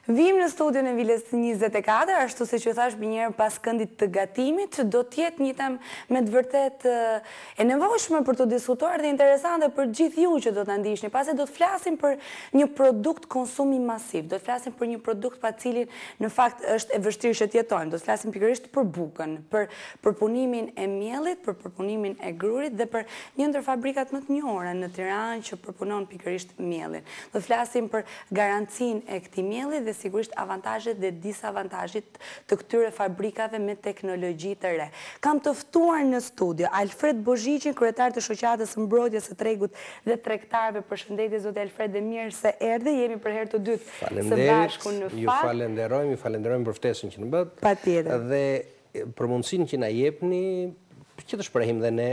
Vim në studion e Vilës 24, ashtu se që thash njëherë pas këndit të gatimit, do t'jetë një temë me të vërtet e nevojshme për të diskutuar dhe interesante për gjithë ju që do të ndihni. Pasi do të flasim për një produkt konsumi masiv, do të flasim për një produkt pa cilin në fakt është e vështirë që t'jetojmë, do të flasim pikërisht për bukën, për përpunimin e miellit, për përpunimin e grurit dhe për një ndër fabrikat më të njohura në Tiranë që përpunon pikërisht miellin. Do të flasim për garancinë e këtij mielli dhe sigurisht avantazhet dhe disavantazhet të këtyre fabrikave me teknologji të re. Kam të ftuar në studio Alfred Bozhiqin, kryetar të shoqatës së mbrojtjes së tregut dhe tregtarëve. Përshëndetje zoti Alfred, dhe mirë se erdhe. Jemi për herë të dytë së bashku në fakt. Ju falenderojmë për ftesën që në bët. Patjetër. Dhe për mundësinë që na jepni që të shprehim dhe ne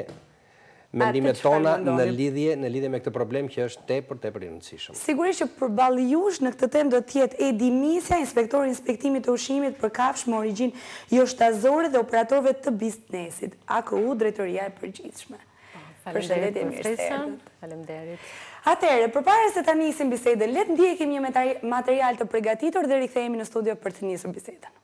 mendimet tona në lidhje me këtë problem që është tepër i rëndësishëm. Sigurisht që përballë jush në këtë temë do të jetë Edi Misja, inspektori i inspektimit të ushqimit për kafshë me origjinë joshtazore dhe operatorëve të biznesit, AKU, drejtoria e përgjithshme. Përshëndetje, mirë se erdhët. Faleminderit. Atëherë, përpara se ta nisim bisedën, le të ndjekim një material të përgatitur dhe rikthehemi në studio për të nisur bisedën.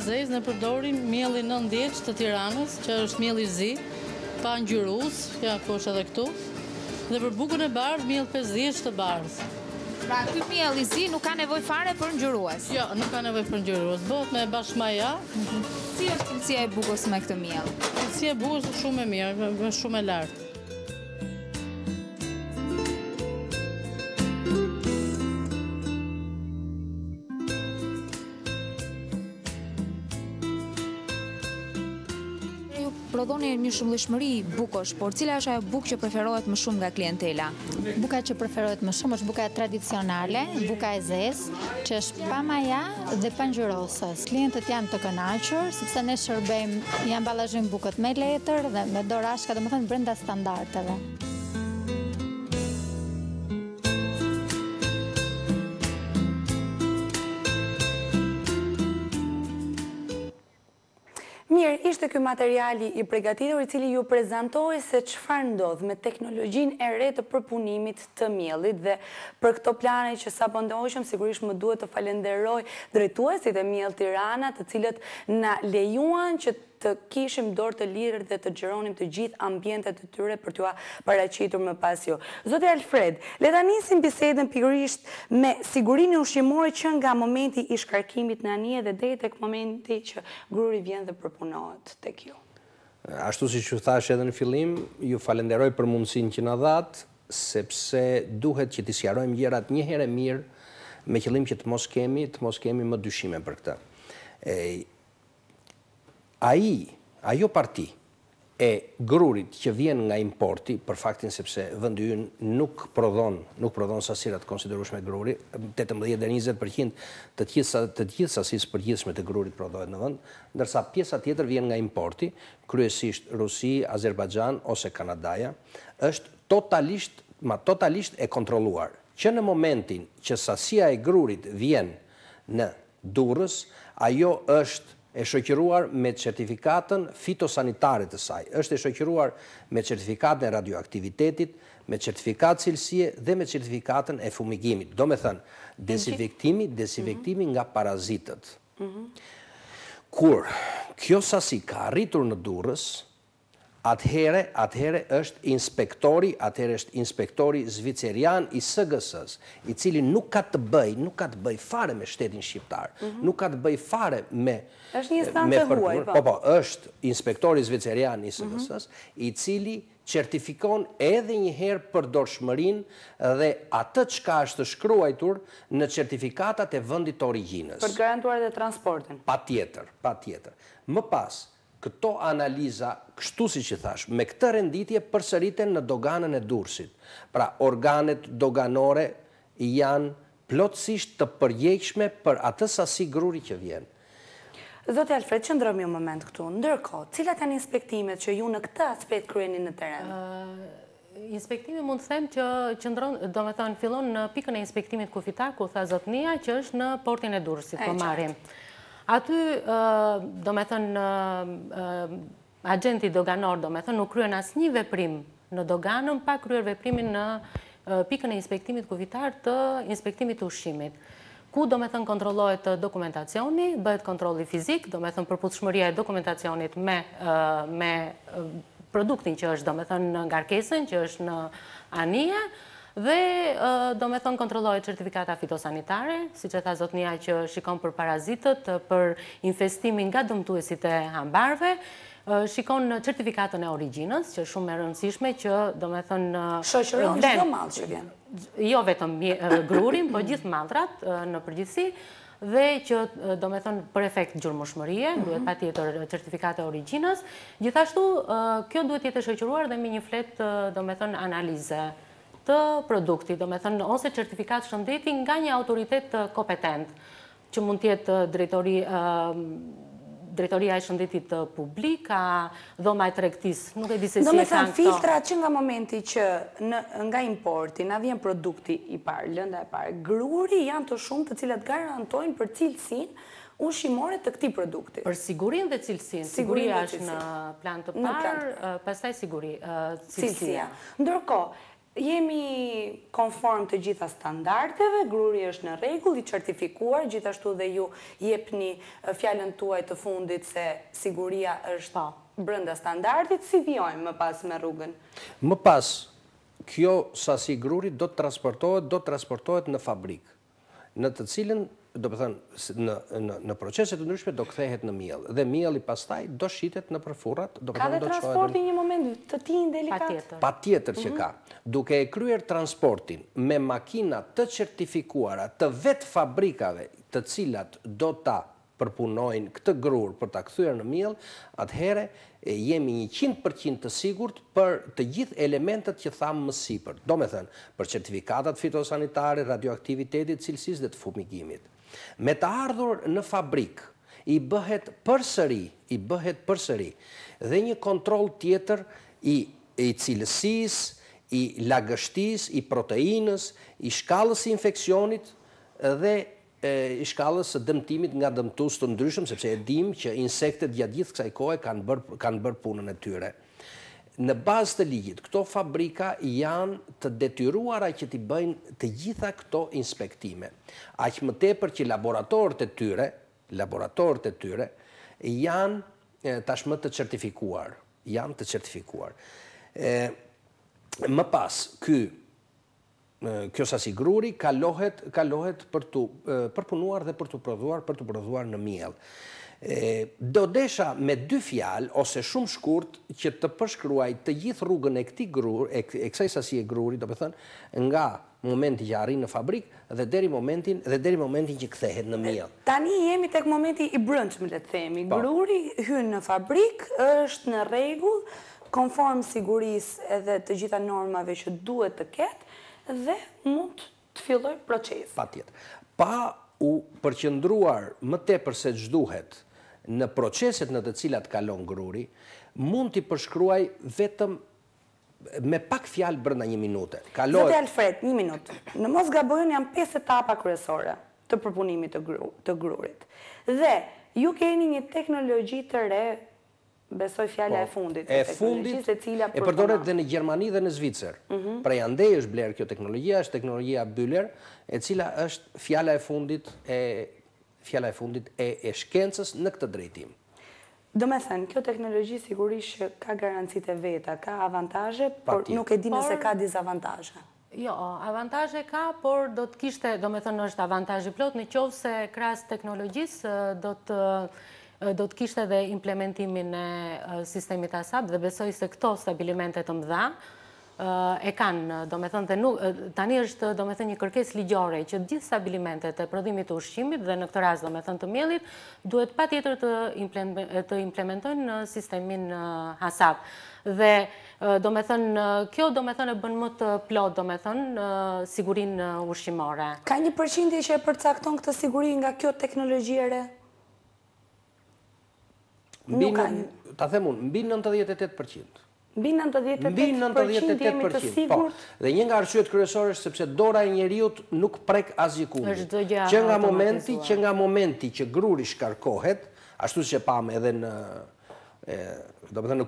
zezë ne përdorim mielli 90 të Tiranës, që është mielli zi, pa ngjyrus, ja poshtë edhe këtu. Dhe për bukën e bardhë, miell 50 të bardhë. Pra, ky miell i zi nuk ka nevojë fare për ngjyrues. Jo, nuk ka nevojë për ngjyrues. Bëhet me bashmaja. Si është cilësia e bukës me këtë miell? Cilësia e bukës është shumë e mirë, është shumë e lartë. Prodhoni një shumëllishmëri bukësh, por cila është ajo bukë që preferohet më shumë nga klientela? Buka që preferohet më shumë është buka tradicionale, buka e zezë, që është pa maja dhe pa ngjyrosës. Klientët janë të kënaqur, sepse ne shërbejmë, i amballazhojmë bukët me letër dhe me dorashka, domethënë brenda standardeve. Mirë, ishte ky materiali i përgatitur i cili ju prezantoi se çfarë ndodh me teknologjinë e re të përpunimit të miellit dhe për këto plane që sapo ndoqëm, sigurisht më duhet të falenderoj drejtuesit e Miell Tirana, të cilët na lejuan që të kishim dorë të lirë dhe të xhironim të gjithë ambientet e tyre për t'ua paraqitur më pas ju. Zoti Alfred, le ta nisim bisedën pikërisht me sigurinë ushqimore që nga momenti i shkarkimit në anije dhe deri tek momenti që gruri vjen dhe përpunohet tek ju. Ashtu siç ju thash edhe në fillim, ju falenderoj për mundësinë që na dhat, sepse duhet që t'i sqarojmë gjërat një herë mirë me qëllim që të mos kemi më dyshime për këtë. Ajo parti e grurit që vjen nga importi, për faktin sepse vendi ynë nuk prodhon sasirat konsiderueshme gruri, 18 deri 20% të gjithë sasisë përgjithshme të grurit prodhohet në vend, ndërsa pjesa tjetër vjen nga importi, kryesisht Rusi, Azerbajxhan ose Kanadaja, është totalisht e kontrolluar, që në momentin që sasia e grurit vjen në Durrës, ajo është e shoqëruar me certifikatën fitosanitare të saj, është e shoqëruar me certifikatën e radioaktivitetit, me certifikat cilësie dhe me certifikatën e fumigimit. Do me thënë, desinfektimi nga parazitët. Kur kjo sasi ka arritur në Durrës, atëhere është inspektori zvicerian i SGS-s, i cili nuk ka të bëj fare me shtetin shqiptar, nuk ka të bëj fare me... është një instancë e huaj, po. Po, është inspektori zvicerian i SGS-s, i cili certifikon edhe një herë përdorshmërinë dhe atë çka është shkruar në certifikatat e vendit të origjinës. Për garantuar edhe transportin. Patjetër. Më pas, këto analiza, kështu si që thash, me këtë renditje përsëriten në doganën e Durrësit. Pra, organet doganore janë plotësisht të përgjegjshme për atë sasi gruri që vjen. Zoti Alfred, qëndrojmë një moment këtu. Ndërkohë, cilat janë inspektimet që ju në këtë aspekt kryeni në teren? Inspektimi mund të them që qëndron, do me thënë, fillon në pikën e inspektimit kufitar, ku tha zotnia, që është në portin e Durrësit, po marrim. Aty, do me thënë, agenti doganor, do me thënë, nuk kryen asë një veprim në doganën, pa kryer veprimin në pikën e inspektimit kufitar të inspektimit të ushqimit. Ku, do me thënë, kontrollohet dokumentacioni, bëhet kontrolli fizik, do me thënë, përputhshmëria e dokumentacionit me produktin që është, do me thënë, ngarkesën, që është në anije, dhe do me thonë kontrollohet certifikata fitosanitare, si që tha zotnia që shikon për parazitët, për infestimin nga dëmtuesit e hambarve, shikon certifikatën e origjinës, që shumë e rëndësishme që do me thonë... Shoqëron çdo mall që vjen. Jo vetëm grurin, po gjithë mallrat në përgjithësi, dhe që do me thonë për efekt gjurmëshmërie, duhet patjetër certifikate e origjinës. Gjithashtu, kjo duhet jetë shoqëruar dhe me një flet, do me thonë, analize të produktit, do me thënë, ose certifikat shëndeti nga një autoritet kompetent, që mund tjetë drejtoria e shëndetit publik, a dhoma e tregtis, nuk e di se si e kanë këto. Do me thënë, filtrat që nga momenti që nga importi, na vjen produkti i parë, lënda e parë, gruri janë të shumë të cilat garantojnë për cilësinë ushqimore të këtij produkti. Për sigurinë dhe cilësinë. Siguria është në plan të parë, pastaj cilësia. Ndërkohë, jemi konform të gjitha standardeve, gruri është në rregull, i certifikuar, gjithashtu dhe ju jepni fjalën tuaj të fundit se siguria është brenda standardit, si vjojmë më pas me rrugën? Më pas, kjo sasi gruri do të transportohet në fabrikë, në të cilën, do të thënë, në procese të ndryshme do kthehet në miell, dhe mielli pastaj do shitet në përfurrat, do të Ka thënë dhe do transporti një moment të ti delikat? Patjetër që ka. Duke e kryer transportin me makina të certifikuara të vetë fabrikave, të cilat do ta përpunojnë këtë grur për ta kthyer në miell, atëherë jemi 100% të sigurt për të gjithë elementet që thamë më sipër. Do me thënë, për certifikatat fitosanitare, radioaktivitetit, cilësisë dhe të fumigimit. Me të ardhur në fabrik, i bëhet përsëri dhe një kontroll tjetër i cilësisë, i lagështisë, i proteinës, i shkallës infeksionit dhe i shkallës së dëmtimit nga dëmtues të ndryshëm, sepse e dim që insektet gjatë gjithë kësaj kohe kanë bërë punën e tyre. Në bazë të ligjit, këto fabrika janë të detyruara që t'i bëjnë të gjitha këto inspektime. Aq më tepër që laboratorët e tyre janë tashmë të certifikuar. Më pas, kjo sasi gruri kalohet për të përpunuar dhe për të prodhuar në miell. Do desha me 2 fjalë ose shumë shkurt që të përshkruaj të gjithë rrugën e kësaj sasie gruri, do të thënë, nga momenti që arrin në fabrikë dhe deri momentin që kthehet në miell. Tani jemi tek momenti i brendshëm, le të themi. Gruri hyn në fabrikë, është në rregull, konform sigurisë edhe të gjitha normave që duhet të ketë, dhe mund të filloj procesi. Patjetër. Pa u përqendruar më tepër se ç'duhet në proceset në të cilat kalon gruri, mund t'i përshkruaj vetëm me pak fjalë brenda 1 minute. Zoti Alfred, 1 minutë. Në mos gabojnë janë 5 etapa kryesore të përpunimit të grurit. Dhe ju keni një teknologji të re, besoj fjala e fundit. E përdoret dhe në Gjermani dhe në Zvicër. Prej andej është bler kjo teknologjia, është teknologjia Bühler, e cila është fjala e fundit e shkencës në këtë drejtim. Do me thënë, kjo teknologji sigurisht ka garancit e veta, ka avantazhe, por nuk e dime se ka dizavantazhe. Jo, avantazhe ka, por do të kishte, do me thënë është avantazhe plot, në qovë se krahas teknologjisë do të kishte dhe implementimin e sistemit ASAP dhe besoj se këto stabilimentet të mëdha e kanë, do me thënë, tani është, do me thënë, një kërkesë ligjore që gjithë stabilimentet e prodhimit të ushqimit dhe në këtë rast, do me thënë, të miellit, duhet patjetër të implementojnë në sistemin ASAP. Dhe, do me thënë, kjo, do me thënë, e bën më të plot, do me thënë, sigurinë ushqimore. Ka një përqindje që e përcakton këtë siguri nga kjo teknologji e re? Ta them unë, mbi 98%. Mbi 98% jemi të sigurt. Dhe një nga arsyet kryesore është sepse dora e njeriut nuk prek asgjë kundi. Që nga momenti që gruri shkarkohet, ashtu që pam edhe në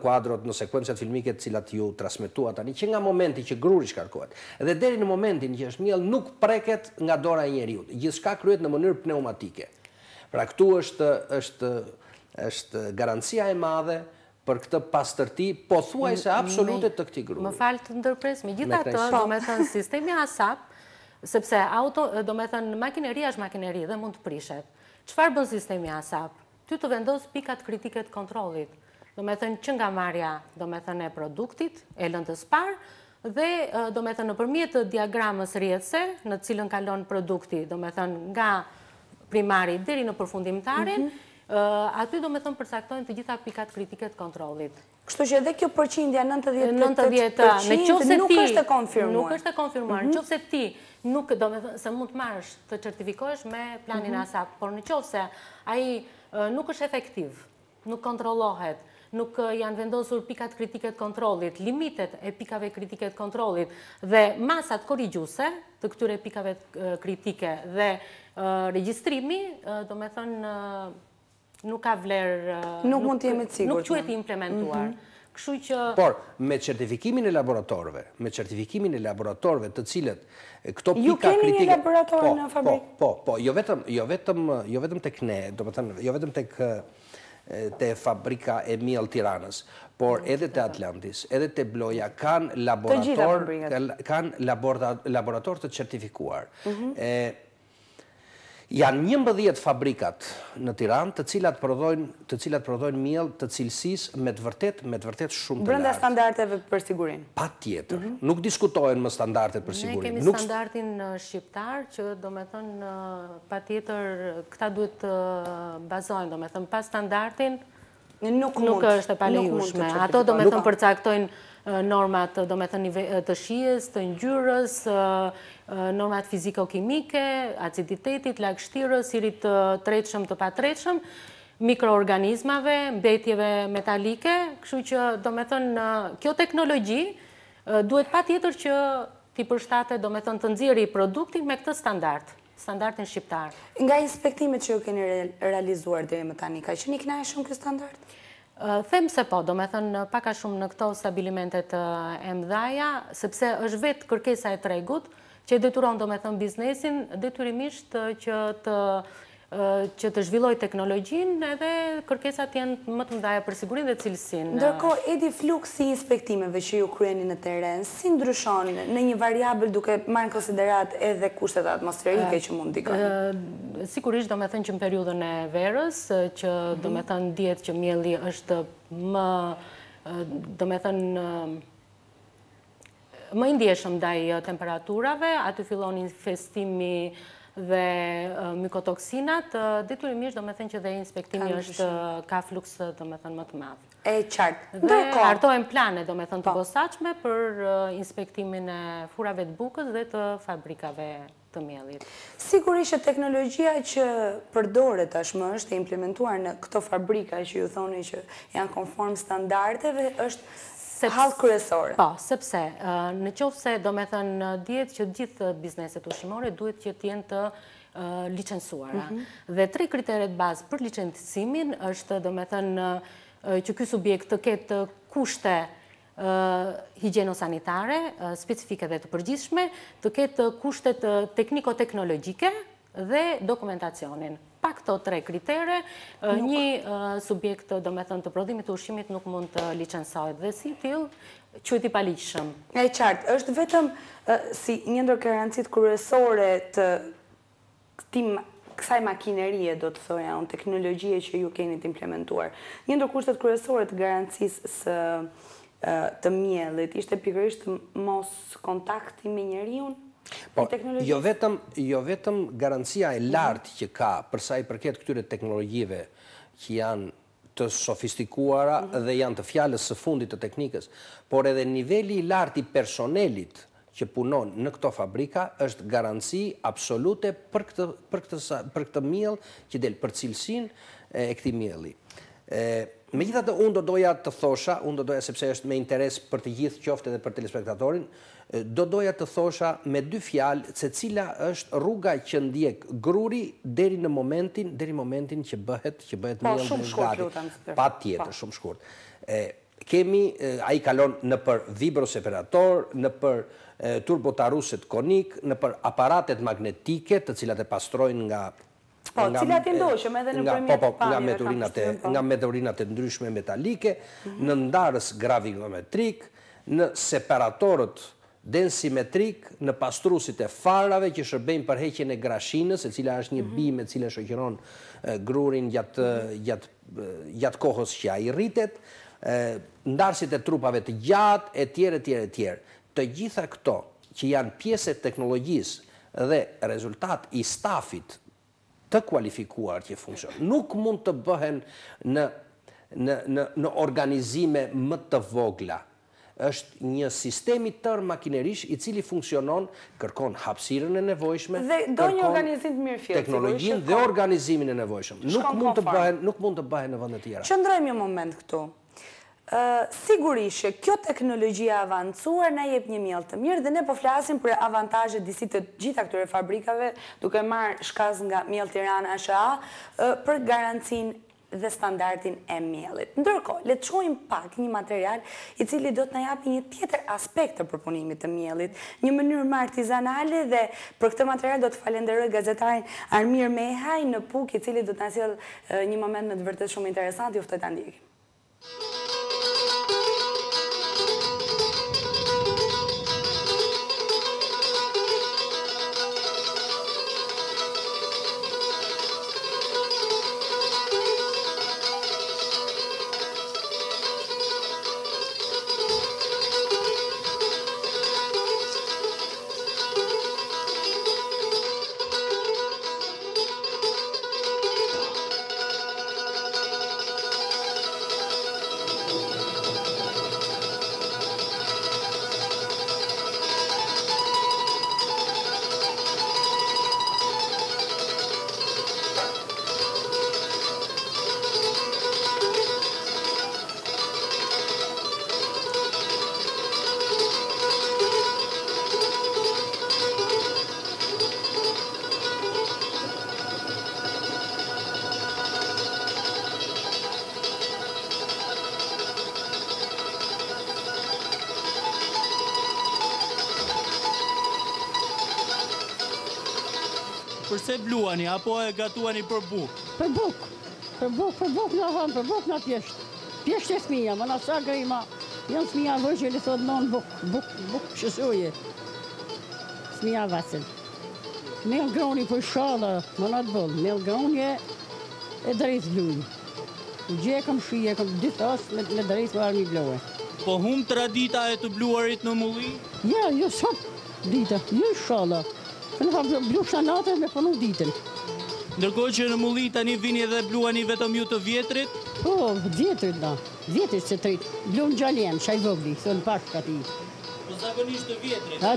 kuadrot, në sekuencat filmike të cilat ju transmetua tani, që nga momenti që gruri shkarkohet, dhe deri në momentin që është miell nuk preket nga dora e njeriut. Gjithçka kryhet në mënyrë pneumatike. Pra këtu është garancia e madhe për këtë pastërti, po thuajse absolute të këtij gruri. Më falë të ndërpres, megjithatë, do me thënë, sistemi ASAP, sepse do me thënë, makineria është makineri dhe mund të prishet. Çfarë bën sistemi ASAP? Ty të vendos pikat kritike të kontrollit. Do me thënë, që nga marrja, do me thënë, e produktit, e lëndës parë, dhe do me thënë, nëpërmjet diagramës rrjedhëse, në cilën kalon produkti, do me thënë, nga primari deri në përfundimtarin, aty do me thëmë përcaktojnë të gjitha pikat kritike të kontrollit. Kështu që edhe kjo përqindja 98% nuk është e konfirmuar. Nuk është e konfirmuar. Në qofë se ti nuk do me thëmë se mund të marrësh të certifikohesh me planin ASAP, por në qofë se aji nuk është efektiv, nuk kontrollohet, nuk janë vendosur pikat kritike të kontrollit, limitet e pikave kritike të kontrollit dhe masat korrigjuse të këtyre pikave kritike dhe regjistrimi, do me thënë, nuk ka vlerë, nuk mund të jemi të sigurt. Nuk quhet i implementuar. Kështu që... Por, me certifikimin e laboratorëve të cilët këto pika kritike... Ju keni një laborator në fabrikë? Po, jo vetëm tek ne, do të thënë, jo vetëm tek te fabrika e Miell Tiranës, por edhe te Atlantis, edhe te Bloja, kanë laborator të certifikuar. Janë 11 fabrikat në Tiranë të cilat prodhojnë miell të cilësisë me të vërtet shumë të lartë. Brenda standardeve për sigurinë. Patjetër. Nuk diskutohen më standardet për sigurinë. Ne kemi standardin shqiptar që do me thënë patjetër këta duhet të bazojnë, do me thënë pas standardin nuk është e palejueshme. Ato do me thënë përcaktojnë normat do me thënë të shijes, të ngjyrës, normat fiziko-kimike, aciditetit, lagështirës, sirit të tretshëm të patretshëm, mikroorganizmave, mbetjeve metalike, kështu që do me thënë kjo teknologji duhet patjetër që t'i përshtatet do me thënë të nxjerrë produktin me këtë standardin shqiptar. Nga inspektimet që ju keni realizuar deri më tani, ka qenë i kënaqshëm ky standard? Them se po, do me thënë paka shumë në këto stabilimentet e mëdhaja, sepse është vetë kërkesa e tregut, që detyron do me thënë biznesin, detyrimisht që të zhvilloj teknologjin edhe kërkesat janë më të mëdhaja për sigurinë dhe cilësinë. Ndërkohë, Edi, fluksi i inspektimeve që ju kryeni në teren, si ndryshon në një variabël duke marrë në konsiderat edhe kushtet atmosferike që mund ndikojnë? Sigurisht do me thënë që në periudhën e verës, që do me thënë djetë që mielli është më, do me thënë, më indjeshëm ndaj temperaturave, aty fillon infestimi dhe mikotoksinat, detyrimisht do me thënë që dhe inspektimi është ka fluks do me thënë më të madh. E qartë. Dhe hartojnë plane do me thënë të posaçme për inspektimin e furave të bukës dhe të fabrikave të miellit. Sigurisht që teknologjia që përdoret tashmë është e implementuar në këto fabrika që ju thoni që janë konform standardeve është hall kryesore. Po, sepse në qoftë se do me thënë djetë që gjithë bizneset ushqimore duhet që t'jenë të licencuara. Dhe 3 kriteret bazë për licencimin është do me thënë që ky subjekt të ketë kushte higjieno-sanitare, specifike dhe të përgjithshme, të ketë kushtet tekniko-teknologjike dhe dokumentacionin. Pa këto 3 kritere, një subjekt do me thënë të prodhimit të ushqimit nuk mund të licencohet dhe si tillë quhet i paligjshëm. E qartë, është vetëm si një ndër garancit kryesore të kësaj makinerie, do të thoja, unë teknologjie që ju keni të implementuar. Një ndër kushtet kryesore të garancisë të miellit ishte pikërisht mos kontakti me njeriu? Po, jo vetëm garancia e lartë që ka përsa i përket këtyre teknologjive që janë të sofistikuara dhe janë të fjalës së fundit të teknikës, por edhe niveli i lartë i personelit që punon në këto fabrika është garanci absolute për këtë miell që del, për cilësinë e këtij mielli. Megjithatë, unë do doja të thosha, sepse është me interes për të gjithë qoftë edhe për telespektatorin, do doja të thosha me 2 fjalë se cila është rruga që ndjek gruri deri në momentin që bëhet miell dhe gati. Patjetër, shumë shkurt. Ai kalon në për vibroseparator, në për turbotaruset konik, në për aparatet magnetike, të cilat e pastrojnë nga cilat i ndoshëm edhe në përmjet nga meteorinat e ndryshme metalike, në ndarës gravigometrik, në separatorët densimetrik, në pastrusit e farave që shërbejnë për heqjen e grashinës, e cila është një bim e cila shoqëron grurin gjatë kohës që ai rritet, ndarësit e trupave të gjatë, e tjerë. Të gjitha këto që janë pjesë e teknologjisë dhe rezultat i stafit të kualifikuar që funksionon, nuk mund të bëhen në organizime më të vogla. Është një sistemi tërë makinerish i cili funksionon, kërkon hapësirën e nevojshme, kërkon teknologjinë dhe organizimin e nevojshëm. Nuk mund të bëhen në vende të tjera. Qëndrojmë një moment këtu. Sigurisht që kjo teknologjia avancuar na jep një miell të mirë dhe ne po flasim për avantazhet disi të gjitha këtyre fabrikave, duke marrë shkaz nga Miell Tirana S.A. për garancinë dhe standardin e miellit. Ndërkohë, le të shohim pak një material i cili do të na japi një tjetër aspekt të përpunimit të miellit, një mënyrë më artizanale, dhe për këtë material do të falenderoj gazetarin Armir Mehaj në Puk, i cili do të na sjellë një moment me të vërtet shumë interesant. Ju ftoj ta ndjekim. Përse bluani, apo e gatuani për buk? Për buk në hanë, për buk në pjesht. Pjesht e fmija, më në sa grima, janë fmija vërgjeli, thot non buk shësoje. Fmija vacin. Mel groni për shala, më në të bëllë, mel groni e drejt blujnë. Gjekëm shije, këm dithas me drejt më armi blue. Po hum tradita e të bluarit në mulli? Ja, jo sot dita, jo shala. Në kam blu shanatë me punu ditën. Ndërkohë që në mulli tani vini edhe bluani vetëm ju të vjetrit? Po, vjetrit da. Vjetrit se të rritë. Blu në gjalljen, shaj vogli, thonë pashka ti. Po zakonisht të vjetrit? A,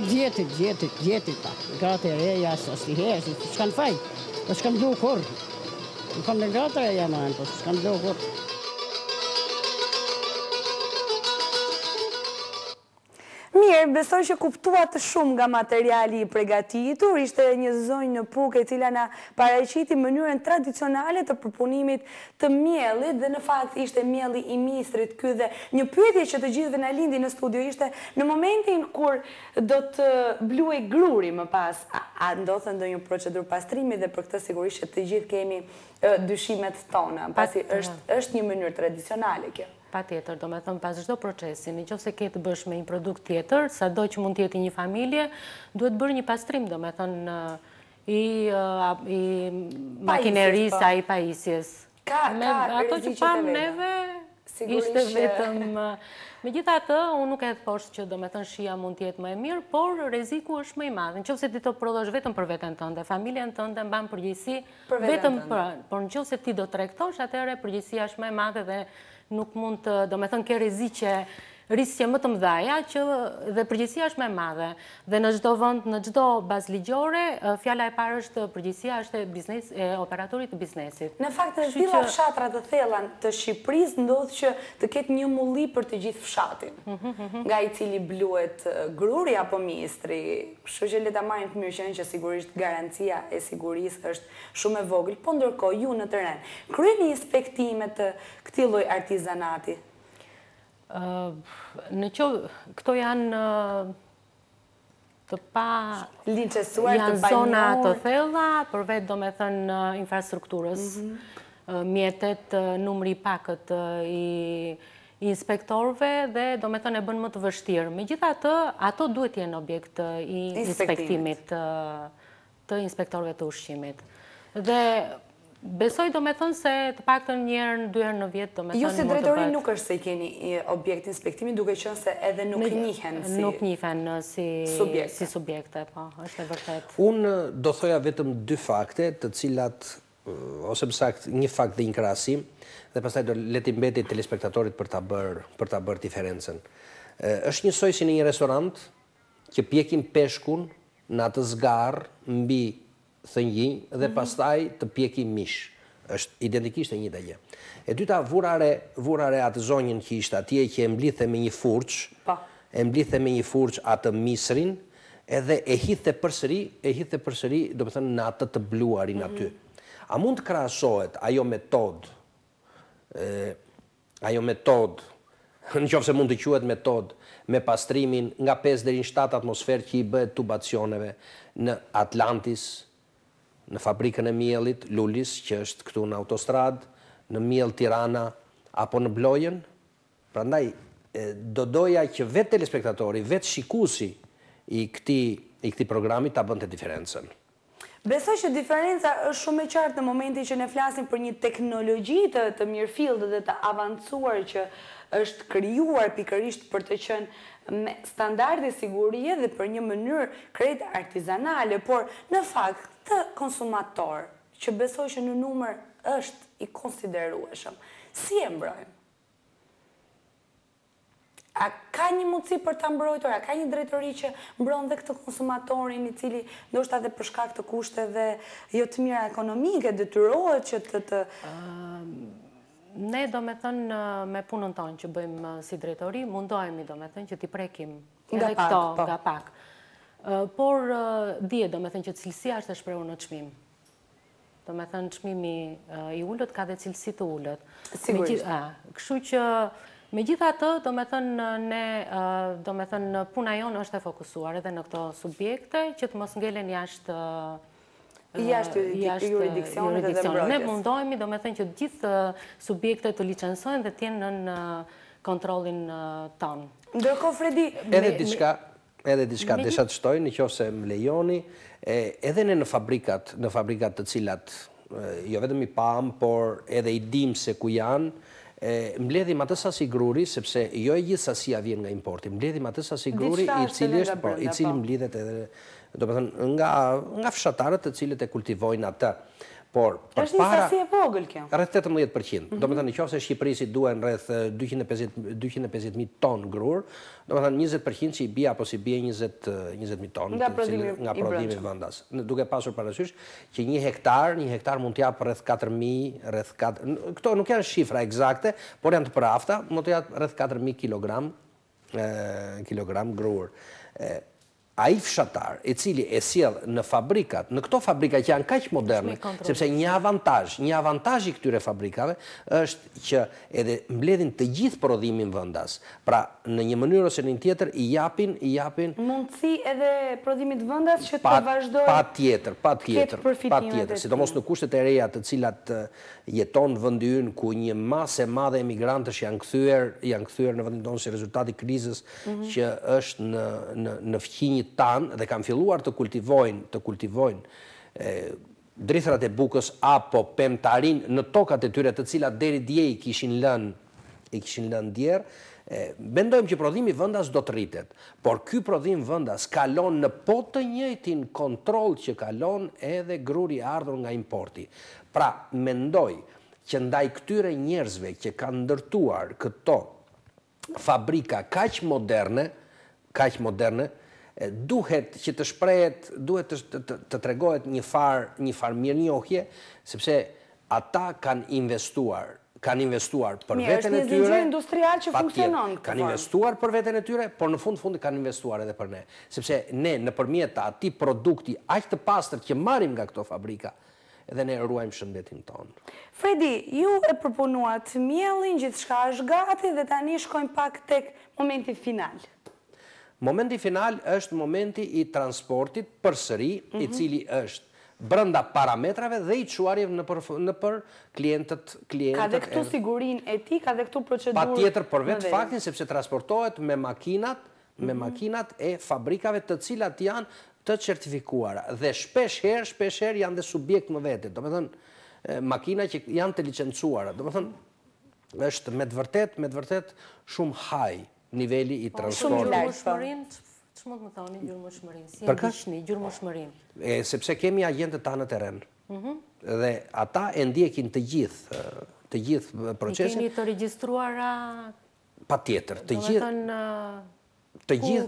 vjetrit da. Gratë e reja, së sti herë, s'kan faj. Po s'kan blu kur. Në kam në gratë e reja manë, po s'kan blu kur. Mirë, besoj që kuptuat shumë nga materiali i përgatitur. Ishte një zonjë në Puk e cila na paraqiti mënyrën tradicionale të përpunimit të miellit, dhe në fakt ishte mielli i mistrit ky. Dhe një pyetje që të gjithëve na lindi në studio ishte, në momentin kur do të bluej gruri më pas, a ndodhte ndonjë procedurë pastrimi? Dhe për këtë sigurisht që të gjithë kemi dyshimet tona, pasi është një mënyrë tradicionale kjo. Pa tjetër, do me thëmë pas çdo procesi, në qoftë se ke të bësh me një produkt tjetër, sado që mund t'jeti një familje, duhet bërë një pastrim, do me thënë i makinerisë, i pajisjes. Ato që pam neve, ishte vetëm... Megjithatë, unë nuk e thosh që do me thënë shija mund t'jetë më e mirë, por rreziku është më i madh. Nëse ti të prodhosh vetëm për veten tënde, familjen tënde mban përgjegjësi vetëm për, por nëse ti do tregtosh, atëherë përgjegjësia është më e madhe dhe nuk mund të, do me thënë, ke risje më të mëdhaja që dhe përgjegjësia është më e madhe. Dhe në çdo vend, në çdo bazë ligjore, fjala e parë është përgjegjësia është e operatorit të biznesit. Në fakt, në disa fshatra të thella të Shqipërisë ndodh që të ketë një mulli për të gjithë fshatin, nga i cili bluhet gruri apo mistri. Kështu që le ta marrim të mirëqenë që sigurisht garancia e sigurisë është shumë e vogël, po ndërkohë ju në terren kryeni inspektime të këtij lloji artizanati. Këto janë të pa linçesuar, janë zona të thella, për vetë do me thënë infrastrukturës, mjetet, numri i pakët i inspektorëve dhe do me thënë e bën më të vështirë. Megjithatë, ato duhet jenë objekt i inspektimit të inspektorëve të ushqimit. Dhe besoj do me thënë se të paktën një herë, 2 herë në vjet do me thënë ju si drejtori nuk është se i keni objekt inspektimi, duke qenë se edhe nuk njihen si nuk njihen si subjekte, po, është e vërtet. Unë do thoja vetëm 2 fakte, të cilat, ose më saktë një fakt dhe një krahasim, dhe pastaj do le t'i mbeti telespektatorit për ta bërë diferencën. Është njësoj si në një restorant që pjekim peshkun në atë zgarr mbi thëngjinj dhe pastaj të pjekim mish. Është identikisht e njëjta gjë. E dyta, vurare atë zonjën që ishte atje që e mblidhe me një furç, atë misrin, edhe e hidhte përsëri, do të thënë në atë të bluarin aty. A mund të krahasohet ajo metodë ajo metodë, në qoftë se mund të quhet metodë, me pastrimin nga 5 deri në 7 atmosferë që i bëhet tubacioneve në Atlantis, në fabrikën e miellit, Lulis, që është këtu në autostradë, në Miell Tirana, apo në Blojën. Prandaj, do doja që vetë telespektatori, vetë shikuesi i këtij programi ta bënte diferencën. Besoj që diferenca është shumë e qartë në momentin që ne flasim për një teknologji të mirëfillt dhe të avancuar që është krijuar pikërisht për të qenë me standarde sigurie dhe për një mënyrë krejt artizanale, por në fakt të konsumator, që besoj që në numër është i konsiderueshëm, si e mbrojmë? A ka një mundësi për ta mbrojtur, a ka një drejtori që mbron dhe këtë konsumatorin i cili ndoshta edhe për shkak të kushteve jo të mira ekonomike detyrohet që të Ne do me thënë me punën tonë që bëjmë si drejtori, mundohemi do me thënë që t'i prekim edhe këto nga pak. Por dje do me thënë që cilësia është e shprehur në çmim. Do me thënë çmimi i ullët ka dhe cilësi të ullët. Sigurisht. Kështu që megjithatë, do me thënë puna jonë është e fokusuar edhe në këto subjekte që të mos ngelen jashtë jurisdiksionit dhe mbrojtjes. Ne mundohemi, do me thënë që gjithë subjekte të licencojnë dhe t'jenë në kontrollin tonë. Ndërkohë, Fredi... Edhe diçka desha të shtoj, në qoftë se më lejoni, edhe ne në fabrikat të cilat, jo vetëm i pam, por edhe i dim se ku janë, mbledhim atë sasi gruri, sepse jo e gjithë sasia vjen nga importi, mbledhim atë sasi gruri i cili mblidhet edhe, do të thënë, nga fshatarët të cilët e kultivojnë atë. Por është një sasi e vogël kjo. Rreth 18%. Do të thënë, nëse Shqipërisë duhen rreth 250.000 ton grur, do të thënë 20% që i bie apo si bie 20.000 ton nga prodhimi vendas. Duke pasur parasysh që një hektar mund të jap rreth 4.000, këto nuk janë shifra eksakte, por janë të përafta, mund të jap rreth 4.000 kilogram grur. Ai fshatar i cili e sjell në fabrikat, në këto fabrika që janë kaq moderne, sepse një avantazh i këtyre fabrikave është që edhe mbledhin të gjithë prodhimin vendas. Pra, në një mënyrë ose në një tjetër i japin mundësi edhe prodhimit vendas që të vazhdojë. Patjetër, sidomos në kushtet e reja të cilat jeton vendi ynë ku një masë e madhe emigrantësh janë kthyer në vendin tonë si rezultati krizës që është në fqinjit tanë dhe kanë filluar të kultivojnë drithërat e bukës apo pemtarin në tokat e tyre të cilat deri dje i kishin lënë djerë, mendojmë që prodhimi vendas do të rritet, por ky prodhim vendas kalon në po të njëjtin kontroll që kalon edhe gruri i ardhur nga importi. Pra, mendoj që ndaj këtyre njerëzve që kanë ndërtuar këto fabrika kaq moderne, duhet që të shprehet, duhet të tregohet një farë mirënjohje, sepse ata kanë investuar për veten e tyre. Është një zinxhir industrial që funksionon. Kanë investuar për veten e tyre, por në fund kanë investuar edhe për ne. Sepse ne nëpërmjet atij produkti aq të pastër që marrim nga këto fabrika, edhe ne ruajmë shëndetin tonë. Fredi, ju e përpunuat miellin, gjithçka është gati dhe tani shkojmë pak tek momenti final. Momenti final është momenti i transportit përsëri, i cili është brenda parametrave dhe i çuarjeve në për klientët. Ka dhe këtu sigurinë e tij, ka dhe këtu procedurë. Patjetër, për vetë faktin sepse transportohet me makinat e fabrikave të cilat janë të certifikuara dhe shpesh herë janë dhe subjekt më vete. Do të thënë makina që janë të licencuara. Do të thënë është me të vërtet shumë high niveli i transportit. Që mund më thoni gjurmëshmërinë? Si e ndihni gjurmëshmërinë? Sepse kemi agentët tanë në teren. Dhe ata e ndjekin të gjithë procesin. I keni të regjistruara? Patjetër, të gjithë.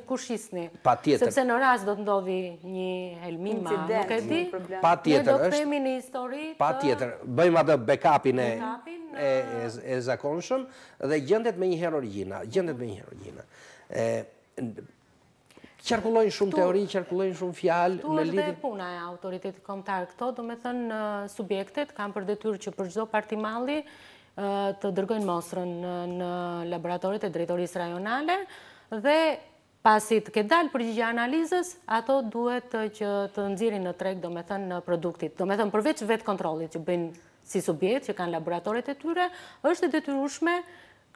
Ku shisni? Patjetër. Sepse në rast do të ndodhi një helmima, nuk e di. Patjetër. Ne do të themi një histori. Patjetër. Bëjmë atë backupin e zakonshëm dhe gjendet me një herë origjina. Qarkullojnë shumë teori, qarkullojnë shumë fjalë. Tu është dhe puna e autoritetit kombëtar. Këto do me thënë subjektet kanë për detyrë që për çdo partimalli të dërgojnë mostrën në laboratorit e drejtorisë rajonale dhe pasi të ketë dalë përgjigja analizës, ato duhet që të nxjerrin në treg, domethënë në produktit. Domethënë përveç vetë kontrollit që bëjnë si subjekt që kanë laboratoret e tyre, është e detyrueshme,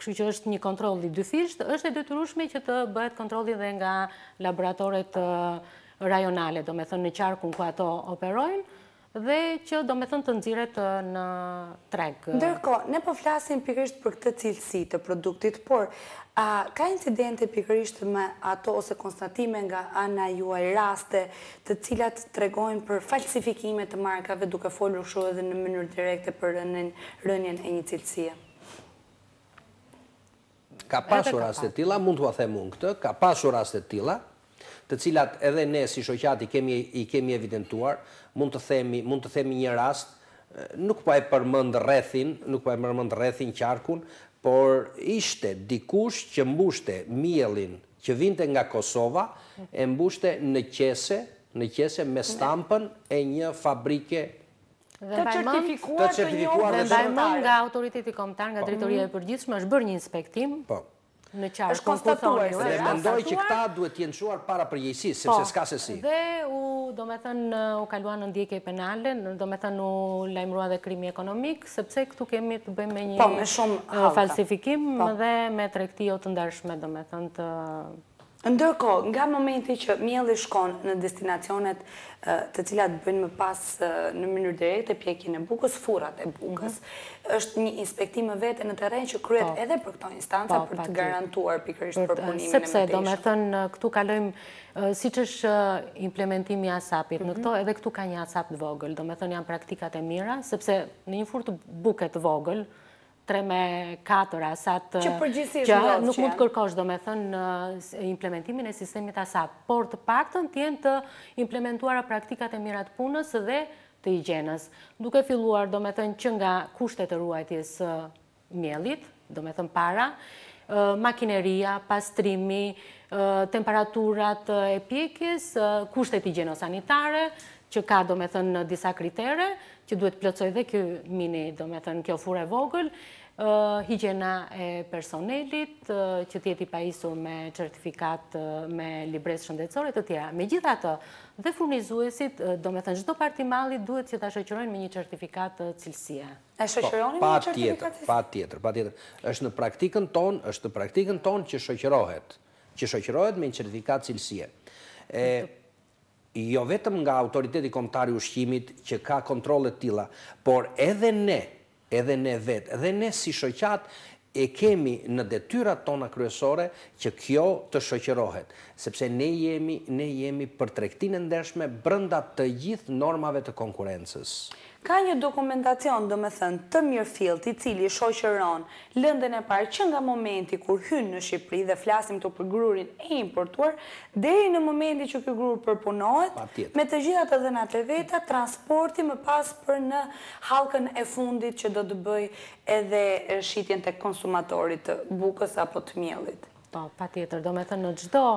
kështu që është një kontroll i dyfisht, është e detyrueshme që të bëhet kontrolli edhe nga laboratoret rajonale, domethënë në qarkun ku ato operojnë, dhe që domethënë të nxirret në treg. Ndërkohë, ne po flasim pikërisht për këtë cilësi të produktit, por ka incidente pikërisht me ato ose konstatime nga ana juaj, raste të cilat tregojnë për falsifikime të markave, duke folur kështu edhe në mënyrë direkte për rënien e një cilësie? Ka pasur raste të tilla, mund t'ua them unë këtë, ka pasur raste të tilla, të cilat edhe ne si shoqat i kemi evidentuar. Mund të themi një rast, nuk po e përmend rrethin qarkun, por ishte dikush që mbushte mielin që vinte nga Kosova, e mbushte në qese me stampën e një fabrike të certifikuar dhe mbajmën nga autoriteti kombëtar, nga drejtoria e përgjithshme, është bërë një inspektim në qarkun, është konstatuar. Dhe mendoj që këta duhet të jenë çuar para përgjegjësisë, sepse s'ka se si. Dhe u kaluan në ndjekje penale, domethënë u lajmërua dhe krimi ekonomik, sepse këtu kemi të bëjmë me një falsifikim dhe me tregti jo të ndershme, domethënë të... Ndërkohë, nga momenti që mielli shkon në destinacionet të cilat bëjnë më pas në mënyrë direkte pjekjen e bukës, furrat e bukës, është një inspektim vete në terren që kryhet edhe për këto instanca për të garantuar pikërisht përpunimin e mëtejshëm. Sepse domethënë këtu kalojmë siç është implementimi i ASAP-it, në këto edhe këtu ka një ASAP të vogël, domethënë janë praktikat e mira, sepse në një furrë të buke të vogël 3 me 4 asat që nuk mund të kërkosh domethënë implementimin e sistemit ASAP, por të paktën të jenë të implementuara praktikat e mira të punës dhe të higjienës, duke filluar domethënë që nga kushtet e ruajtjes së miellit, domethënë para, makineria, pastrimi, temperaturat e pjekjes, kushtet higjieno-sanitare, që ka domethënë disa kritere, që duhet plotësoj dhe kjo mini, domethënë kjo furrë e vogël, higjiena e personelit, që t'jeti pajisur me certifikat, me libresë shëndetësore të tjera. Megjithatë, dhe furnizuesit, domethënë çdo parti malli duhet që ta shoqërojnë me një certifikat cilësie. E shoqëroni me një certifikat cilësie? Patjetër. Është në praktikën tonë që shoqërohet me një certifikat cilësie. Jo vetëm nga autoriteti kombëtar i ushqimit që ka kontrolle të tilla, por edhe ne vetë, edhe ne si shoqat e kemi në detyrat tona kryesore që kjo të shoqërohet, sepse ne jemi për tregtinë e ndershme brenda të gjithë normave të konkurrencës. Ka një dokumentacion, domethënë, të mirëfillt, i cili shoqëron lëndën e parë që nga momenti kur hyn në Shqipëri, dhe flasim këtu për grurin e importuar, deri në momenti që ky grur përpunohet, me të gjitha të dhënat e veta, transporti më pas për në hallkën e fundit që do të bëj edhe shitjen tek konsumatorit të bukës apo të miellit. Po, patjetër, domethënë në çdo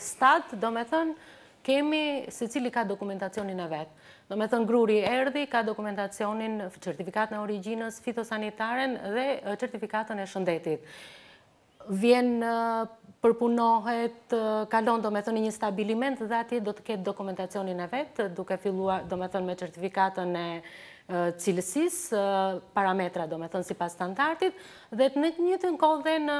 stat, domethënë kemi secili ka dokumentacionin e vet. Domethënë gruri erdhi, ka dokumentacionin, certifikatën e origjinës, fitosanitaren dhe certifikatën e shëndetit. Vjen, përpunohet, kalon domethënë një stabiliment dhe atje do të ketë dokumentacionin e vet, duke filluar domethënë me certifikatën e cilësisë, parametra domethënë sipas standardit, dhe në të njëjtën kohë dhe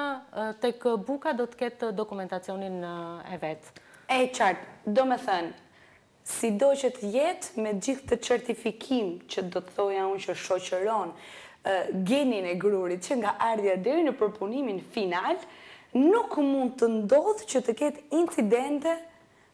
tek buka do të ketë dokumentacionin e vet. E qartë, domethënë sido që të jetë me gjithë të certifikim që do të thoja unë që shoqëron genin e grurit që nga ardhja deri në përpunimin final, nuk mund të ndodhë që të ketë incidente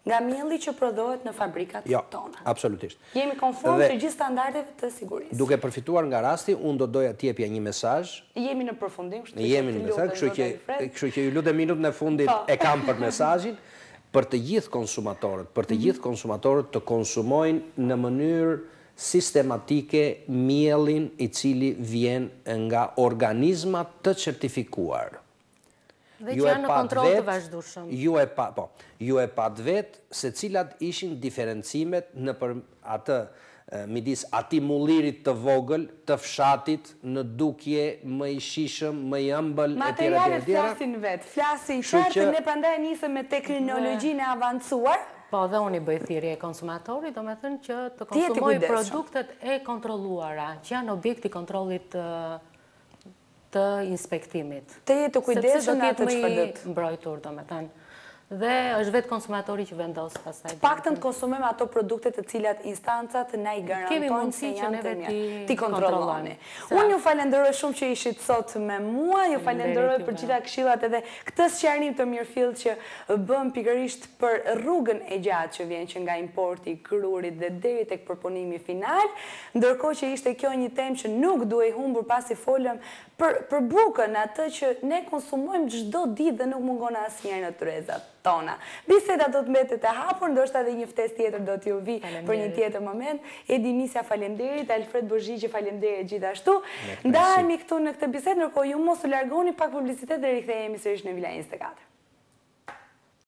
nga mielli që prodhohet në fabrikat tona. Jo, absolutisht. Jemi konform të gjithë standardeve të sigurisë. Duke përfituar nga rasti, unë do doja t'jepja një mesazh. Jemi në përfundim, kështu që ju lutem minutën e fundit e kam për mesazhin. Për të gjithë konsumatorët të konsumojnë në mënyrë sistematike mielin i cili vjen nga organizma të certifikuar. Dhe që janë në kontroll të vazhdueshëm. Ju e pat vetë se cilat ishin diferencimet në për atë midis atij mullirit të vogël, të fshatit, në dukje më i shishëm, më i ëmbël, etj. Materialet flasin vetë, flasin qartë, ne prandaj nisëm me teknologjinë e avancuar. Po, dhe unë i bëj thirrje e konsumatorit, do me thënë që të konsumoj produktet e kontrolluara, që janë objekti kontrollit të inspektimit. Të jetë të kujdesshëm në atë çfarë do të mbrojtur, do me thënë. Dhe është vetë konsumatori që vendos pastaj. Paktën të konsumojmë ato produkte të cilat instancat na i garantojnë se janë të mirë. Ti kontrolloni. Unë ju falenderoj shumë që ishit sot me mua, ju falenderoj për gjitha këshillat edhe këtë sqarim të mirëfillt që bëm pikërisht për rrugën e gjatë që vjen që nga importi i grurit dhe deri tek përpunimi final, ndërkohë që ishte kjo një temë që nuk duhej humbur pasi folëm për bukën, atë që ne konsumojmë çdo ditë dhe nuk mungon asnjëherë në tryezat tona. Biseda do të mbetet e hapur, ndoshta edhe një ftesë tjetër do t'ju vi për një tjetër moment. Edi Nisja, faleminderit, Alfred Bozhiqi, faleminderit gjithashtu. Ndahemi këtu në këtë bisedë, ndërkohë ju mos u largoni, pak publicitet dhe rikthehemi sërish në Villa 24.